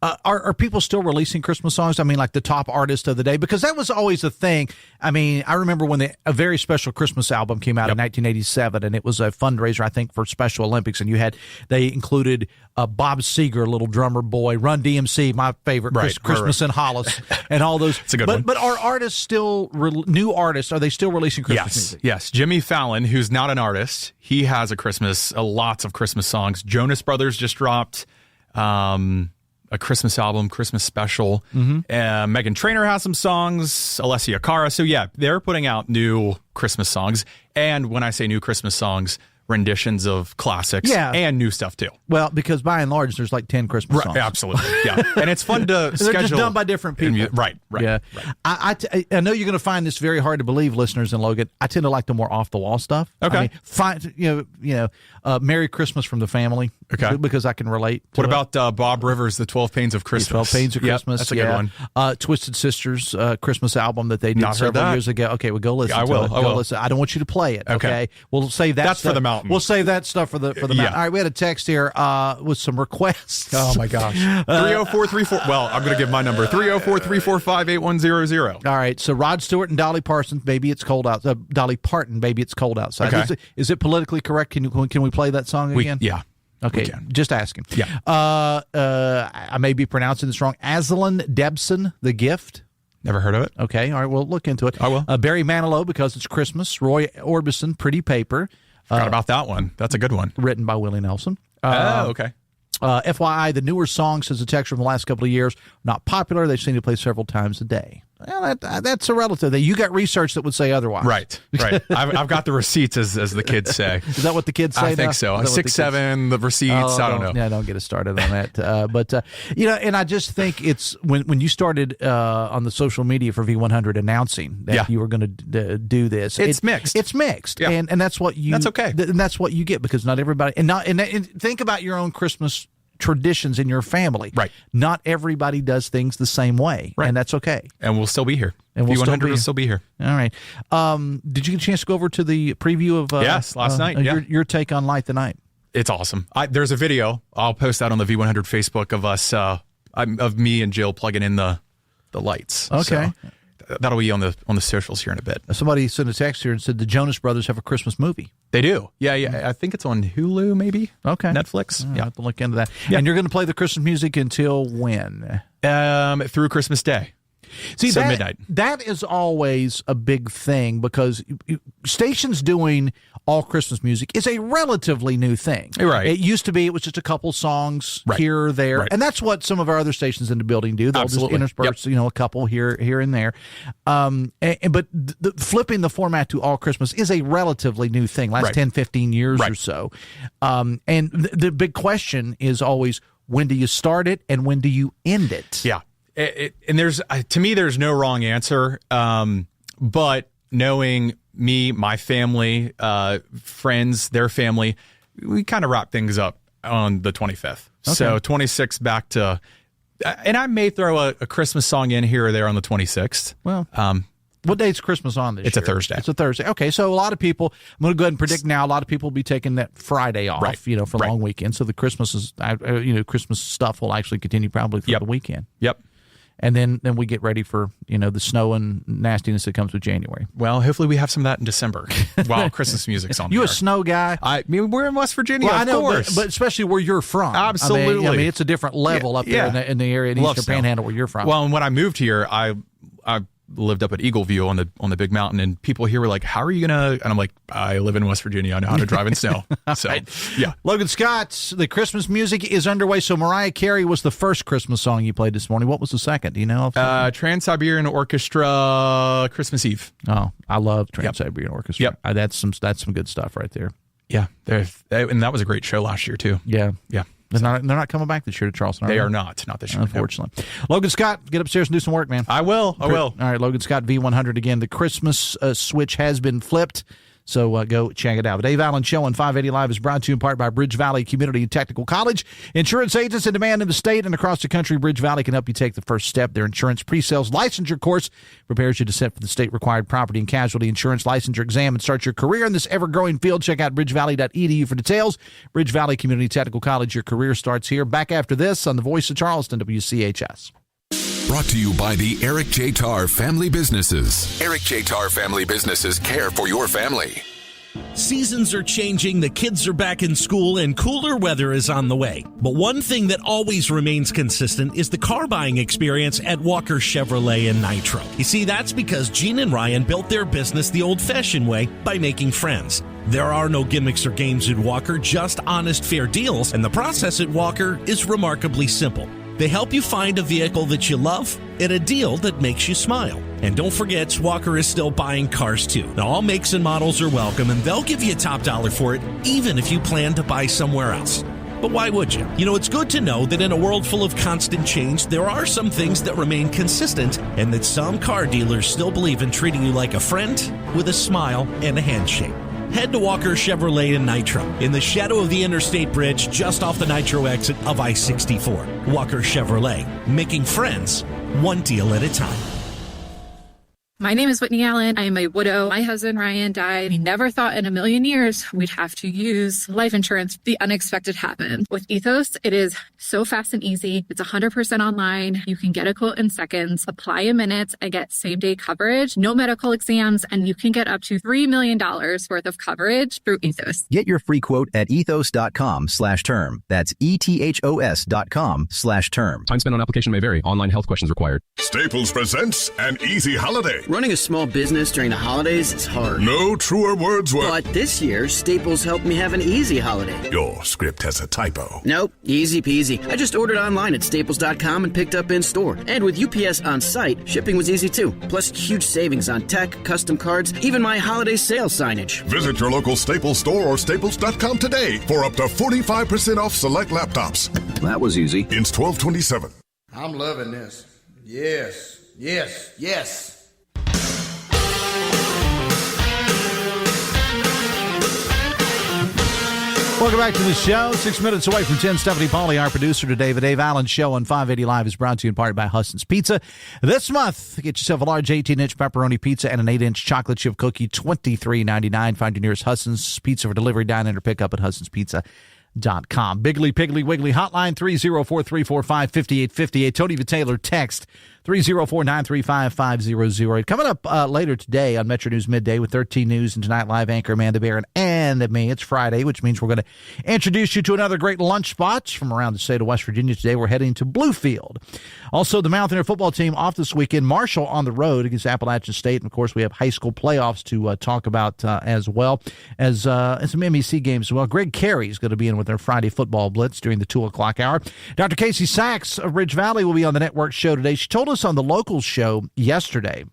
are people still releasing Christmas songs? I mean, like the top artist of the day, because that was always a thing. I mean, I remember when a very special Christmas album came out in 1987, and it was a fundraiser, I think, for Special Olympics, and they included Bob Seger, little drummer boy, Run DMC, my favorite, Christmas in Hollis, and all those. It's a good one. But are artists still new artists? Are they still releasing Christmas music? Yes. Jimmy Fallon, who's not an artist, he has lots of Christmas songs. Jonas Brothers just dropped a Christmas album, Christmas special. Meghan Trainor has some songs, Alessia Cara. So yeah, they're putting out new Christmas songs. And when I say new Christmas songs, renditions of classics and new stuff too. Well, because by and large, there's like 10 Christmas songs. Absolutely. Yeah. And it's fun to schedule. They're just done by different people. Right. Yeah. Right. I know you're going to find this very hard to believe, listeners in Logan. I tend to like the more off the wall stuff. Okay. I mean, Merry Christmas from the Family. Okay. Because I can relate to What about Bob Rivers, The 12 Pains of Christmas? 12 Pains of Christmas. That's a good one. Twisted Sisters Christmas album that they did several years ago. Okay, well, go listen to it. I will. Listen. I don't want you to play it. Okay. We'll save that That's stuff for the mountain. We'll save that stuff for the mountain. All right, we had a text here with some requests. Oh, my gosh. 30434. Well, I'm going to give my number. 304-345-8100. All right, so Rod Stewart and Dolly Parton, Baby It's Cold Outside. Dolly Parton, Baby It's Cold Outside. Okay. Is it politically correct? Can we play that song again? Yeah. Okay, just asking. Yeah. I may be pronouncing this wrong. Aslan Debson, The Gift. Never heard of it. Okay, all right, we'll look into it. I will. Barry Manilow, Because It's Christmas. Roy Orbison, Pretty Paper. Forgot about that one. That's a good one. Written by Willie Nelson. Okay. FYI, the newer songs, says the text from the last couple of years, not popular. They've seen it play several times a day. Well, that's a relative. You got research that would say otherwise. Right. I've got the receipts, as the kids say. Is that what the kids say? I think so. 6, 7, the receipts. I don't know. Yeah, don't get us started on that. But and I just think it's when you started on the social media for V100 announcing that you were going to do this. It's mixed. It's mixed, yeah. and that's what you. That's okay. And that's what you get, because not everybody and think about your own Christmas traditions in your family. Right. Not everybody does things the same way. Right. And that's okay. And we'll still be here. And we'll V100 will still be here. All right. Did you get a chance to go over to the preview of yes, last night? Your take on Light the Night? It's awesome. There's a video. I'll post that on the V100 Facebook of us, of me and Jill plugging in the lights. Okay. So that'll be on the socials here in a bit. Somebody sent a text here and said the Jonas Brothers have a Christmas movie. They do. Yeah. I think it's on Hulu, maybe. Okay. Netflix. I'll have to look into that. Yeah. And you're going to play the Christmas music until when? Through Christmas Day. See, so midnight. That is always a big thing, because stations doing all Christmas music is a relatively new thing. Right. It used to be it was just a couple songs here or there, and that's what some of our other stations in the building do. They'll just intersperse, a couple here and there. But flipping the format to all Christmas is a relatively new thing. Last 10, 15 years or so. And the big question is always, when do you start it and when do you end it? Yeah. And there's, to me, there's no wrong answer. But knowing me, my family, friends, their family, we kind of wrap things up on the 25th. Okay. So 26th back to, and I may throw a Christmas song in here or there on the 26th. Well, what date's Christmas on this year? It's a Thursday. It's a Thursday. Okay, so a lot of people, I'm going to go ahead and predict now, a lot of people will be taking that Friday off, for long weekend. So the Christmas Christmas stuff will actually continue probably through the weekend. Yep. And then we get ready for, the snow and nastiness that comes with January. Well, hopefully we have some of that in December while Christmas music's on. You a snow guy? I mean, we're in West Virginia, well, of course. But especially where you're from. Absolutely. I mean, it's a different level up there in the area in Eastern Panhandle where you're from. Well, and when I moved here, I lived up at Eagle View on the big mountain, and people here were like, how are you gonna, and I'm like, I live in West Virginia, I know how to drive in snow. So yeah. Logan Scott, the Christmas music is underway. So Mariah Carey was the first Christmas song you played this morning. What was the second? Do you know? Trans-Siberian Orchestra, Christmas Eve. Oh, I love Trans-Siberian Orchestra. Yep. That's some good stuff right there. Yeah, and that was a great show last year too. Yeah. Yeah. They're not coming back this year to Charleston. They are not this year, unfortunately. No. Logan Scott, get upstairs and do some work, man. I will. All right, Logan Scott, V100 again. The Christmas switch has been flipped. So go check it out. The Dave Allen Show on 580 Live is brought to you in part by Bridge Valley Community and Technical College. Insurance agents in demand in the state and across the country. Bridge Valley can help you take the first step. Their insurance pre-sales licensure course prepares you to set for the state-required property and casualty insurance licensure exam and start your career in this ever-growing field. Check out bridgevalley.edu for details. Bridge Valley Community Technical College, your career starts here. Back after this on the Voice of Charleston, WCHS. Brought to you by the Eric J. Tarr Family Businesses. Eric J. Tarr Family Businesses care for your family. Seasons are changing, the kids are back in school, and cooler weather is on the way. But one thing that always remains consistent is the car buying experience at Walker Chevrolet in Nitro. You see, that's because Gene and Ryan built their business the old-fashioned way by making friends. There are no gimmicks or games at Walker, just honest, fair deals, and the process at Walker is remarkably simple. They help you find a vehicle that you love at a deal that makes you smile. And don't forget, Walker is still buying cars too. Now, all makes and models are welcome, and they'll give you top dollar for it, even if you plan to buy somewhere else. But why would you? You know, it's good to know that in a world full of constant change, there are some things that remain consistent, and that some car dealers still believe in treating you like a friend with a smile and a handshake. Head to Walker Chevrolet in Nitro, in the shadow of the Interstate Bridge, just off the Nitro exit of I-64. Walker Chevrolet, making friends, one deal at a time. My name is Whitney Allen. I am a widow. My husband, Ryan, died. We never thought in a million years we'd have to use life insurance. The unexpected happened. With Ethos, it is so fast and easy. It's 100% online. You can get a quote in seconds, apply in minutes, and get same-day coverage, no medical exams, and you can get up to $3 million worth of coverage through Ethos. Get your free quote at ethos.com/term. That's ETHOS.com/term. Time spent on application may vary. Online health questions required. Staples presents An Easy Holiday. Running a small business during the holidays is hard. No truer words were. But this year, Staples helped me have an easy holiday. Your script has a typo. Nope, easy peasy. I just ordered online at staples.com and picked up in store. And with UPS on site, shipping was easy too. Plus, huge savings on tech, custom cards, even my holiday sale signage. Visit your local Staples store or staples.com today for up to 45% off select laptops. That was easy. Ends 12/27. I'm loving this. Yes, yes, yes. Welcome back to the show. 6 minutes away from 10. Stephanie Pauly, our producer today. The Dave Allen Show on 580 Live is brought to you in part by Husson's Pizza. This month, get yourself a large 18-inch pepperoni pizza and an 8-inch chocolate chip cookie, $23.99. Find your nearest Husson's Pizza for delivery, dine-in, or pick up at hussonspizza.com. Biggly, Piggly, Wiggly hotline 304-345-5858. Tony Taylor text 304-935-5008. Coming up later today on Metro News Midday with 13 News and Tonight Live anchor Amanda Barron and me. It's Friday, which means we're going to introduce you to another great lunch spot from around the state of West Virginia. Today we're heading to Bluefield. Also, the Mountaineer football team off this weekend. Marshall on the road against Appalachian State. And, of course, we have high school playoffs to talk about as well as some MEC games as well. Greg Carey is going to be in with our Friday football blitz during the 2 o'clock hour. Dr. Casey Sachs of Ridge Valley will be on the network show today. She told us on the local show yesterday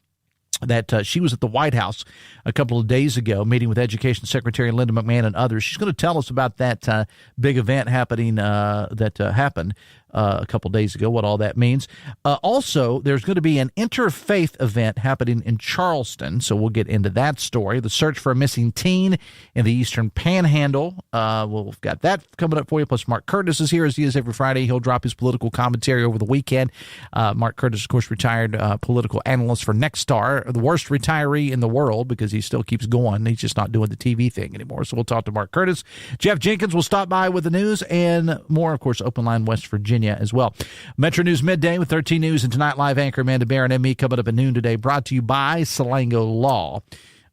that she was at the White House a couple of days ago meeting with Education Secretary Linda McMahon and others. She's going to tell us about that big event happening that happened a couple of days ago, what all that means. Also, there's going to be an interfaith event happening in Charleston, so we'll get into that story. The search for a missing teen in the Eastern Panhandle. We've got that coming up for you. Plus, Mark Curtis is here, as he is every Friday. He'll drop his political commentary over the weekend. Mark Curtis, of course, retired political analyst for Nexstar, the worst retiree in the world because he still keeps going. He's just not doing the TV thing anymore. So we'll talk to Mark Curtis. Jeff Jenkins will stop by with the news and more, of course, Open Line West Virginia as well. Metro News Midday with 13 News and Tonight Live anchor Amanda Barron and me coming up at noon today, brought to you by Salango Law.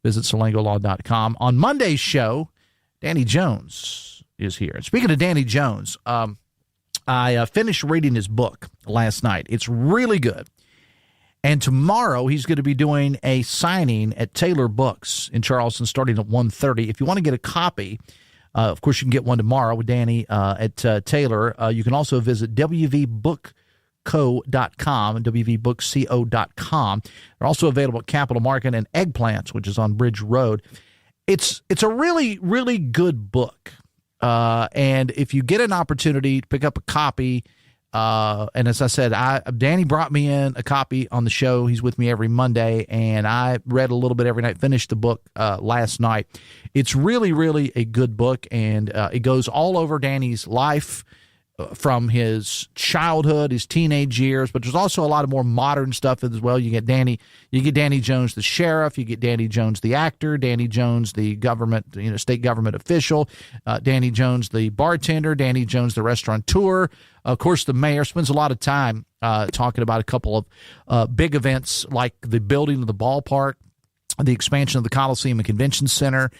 Visit salangolaw.com. On Monday's show, Danny Jones is here. And speaking of Danny Jones, I finished reading his book last night. It's really good. And tomorrow he's going to be doing a signing at Taylor Books in Charleston starting at 1:30. If you want to get a copy, of course, you can get one tomorrow with Danny at Taylor. You can also visit wvbookco.com, wvbookco.com. They're also available at Capital Market and Eggplants, which is on Bridge Road. It's a really, really good book. And if you get an opportunity to pick up a copy, And as I said, Danny brought me in a copy on the show. He's with me every Monday, and I read a little bit every night, finished the book last night. It's really, really a good book, and it goes all over Danny's life from his childhood, his teenage years, but there's also a lot of more modern stuff as well. You get Danny Jones, the sheriff, you get Danny Jones, the actor, Danny Jones, the government, state government official, Danny Jones, the bartender, Danny Jones, the restaurateur. Of course, the mayor spends a lot of time talking about a couple of big events like the building of the ballpark, the expansion of the Coliseum and Convention Center,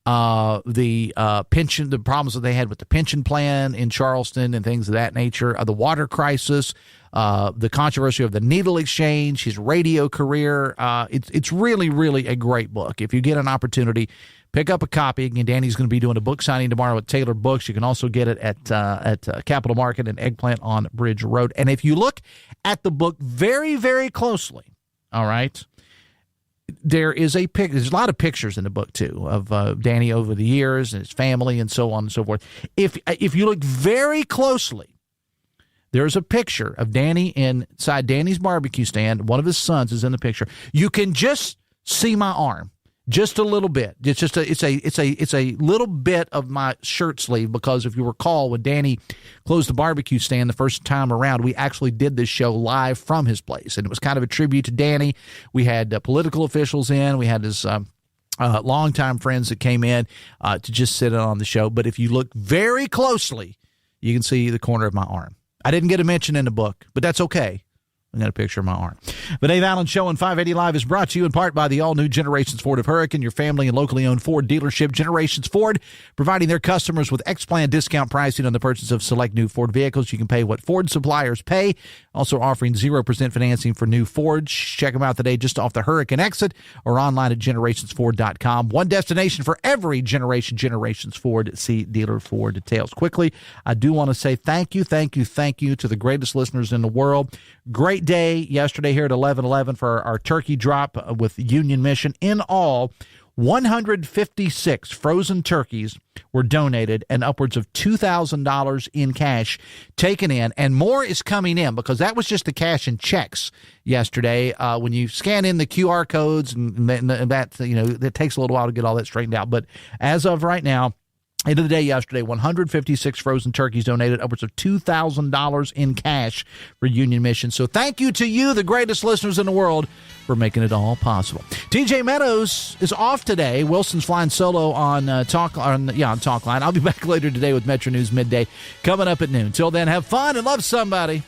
the pension, the problems that they had with the pension plan in Charleston and things of that nature, the water crisis, the controversy of the needle exchange, his radio career. It's really, really a great book. If you get an opportunity, pick up a copy. Again, Danny's going to be doing a book signing tomorrow at Taylor Books. You can also get it at Capitol Market and Eggplant on Bridge Road. And if you look at the book very, very closely, all right, there's a lot of pictures in the book too of Danny over the years and his family and so on and so forth. If you look very closely, there's a picture of Danny inside Danny's barbecue stand. One of his sons is in the picture. You can just see my arm, just a little bit. It's a little bit of my shirt sleeve, because if you recall, when Danny closed the barbecue stand the first time around, we actually did this show live from his place, and it was kind of a tribute to Danny. We had political officials in, we had his longtime friends that came in to just sit in on the show. But if you look very closely, you can see the corner of my arm. I didn't get a mention in the book, but that's okay. I got a picture of my arm. The Dave Allen Show on 580 Live is brought to you in part by the all-new Generations Ford of Hurricane, your family and locally owned Ford dealership. Generations Ford, providing their customers with X-Plan discount pricing on the purchase of select new Ford vehicles. You can pay what Ford suppliers pay. Also offering 0% financing for new Fords. Check them out today just off the Hurricane exit or online at generationsford.com. One destination for every generation, Generations Ford. See dealer for details. Quickly, I do want to say thank you to the greatest listeners in the world. Great day yesterday here at 11:11 for our turkey drop with Union Mission. In all, 156 frozen turkeys were donated and upwards of $2,000 in cash taken in, and more is coming in, because that was just the cash and checks yesterday. When you scan in the QR codes and that, it takes a little while to get all that straightened out. But as of right now, end of the day yesterday, 156 frozen turkeys donated, upwards of $2,000 in cash for Union Mission. So thank you to you, the greatest listeners in the world, for making it all possible. TJ Meadows is off today. Wilson's flying solo on Talkline. I'll be back later today with Metro News Midday coming up at noon. Till then, have fun and love somebody.